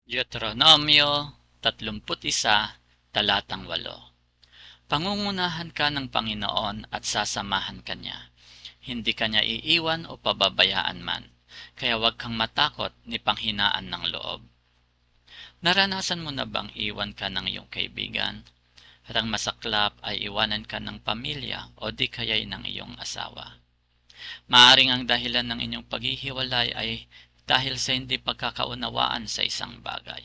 Deuteronomio 31, talatang 8. Pangungunahan ka ng Panginoon at sasamahan ka niya. Hindi ka niya iiwan o pababayaan man, kaya huwag kang matakot ni panghinaan ng loob. Naranasan mo na bang iwan ka ng iyong kaibigan? At ang masaklap ay iwanan ka ng pamilya o di kaya'y ng iyong asawa. Maaring ang dahilan ng inyong paghihiwalay ay dahil sa hindi pagkakaunawaan sa isang bagay.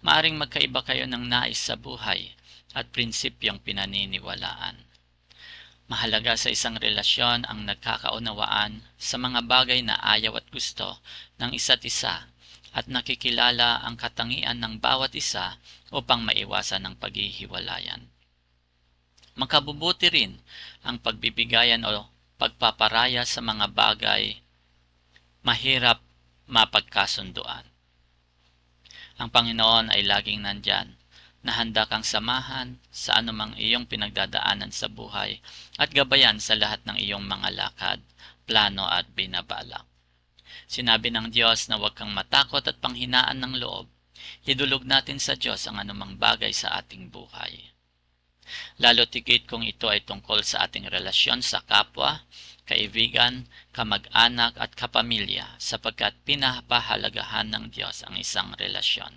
Maaring magkaiba kayo ng nais sa buhay at prinsipyong pinaniniwalaan. Mahalaga sa isang relasyon ang nagkakaunawaan sa mga bagay na ayaw at gusto ng isa't isa at nakikilala ang katangian ng bawat isa upang maiwasan ang paghihiwalayan. Makabubuti rin ang pagbibigayan o pagpaparaya sa mga bagay mahirap mapagkasunduan. Ang Panginoon ay laging nandyan, na handa kang samahan sa anumang iyong pinagdadaanan sa buhay at gabayan sa lahat ng iyong mga lakad, plano at binabalak. Sinabi ng Diyos na huwag kang matakot at panghinaan ng loob. Idulog natin sa Diyos ang anumang bagay sa ating buhay. Lalo tigit kung ito ay tungkol sa ating relasyon sa kapwa, kaibigan, kamag-anak at kapamilya sapagkat pinapahalagahan ng Diyos ang isang relasyon.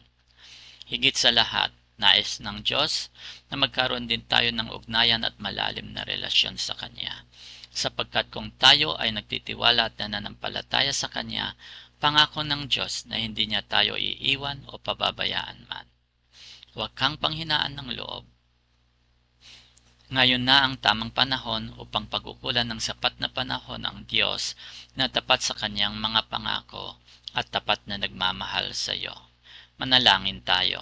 Higit sa lahat, nais ng Diyos na magkaroon din tayo ng ugnayan at malalim na relasyon sa Kanya. Sapagkat kung tayo ay nagtitiwala at nananampalataya sa Kanya, pangako ng Diyos na hindi niya tayo iiwan o pababayaan man. Huwag kang panghinaan ng loob. Ngayon na ang tamang panahon upang pagkukulan ng sapat na panahon ang Diyos na tapat sa Kanyang mga pangako at tapat na nagmamahal sa iyo. Manalangin tayo.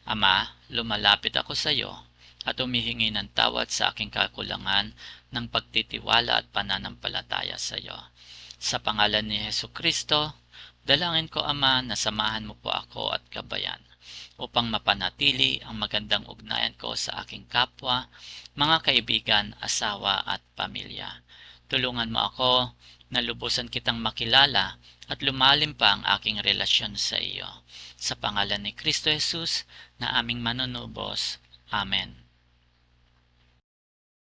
Ama, lumalapit ako sa iyo at humihingi ng tawad sa aking kakulangan ng pagtitiwala at pananampalataya sa iyo. Sa pangalan ni Jesucristo, dalangin ko Ama na samahan mo po ako at gabayan upang mapanatili ang magandang ugnayan ko sa aking kapwa, mga kaibigan, asawa at pamilya. Tulungan mo ako na lubusan kitang makilala at lumalim pa ang aking relasyon sa iyo. Sa pangalan ni Kristo Jesus na aming manunubos. Amen.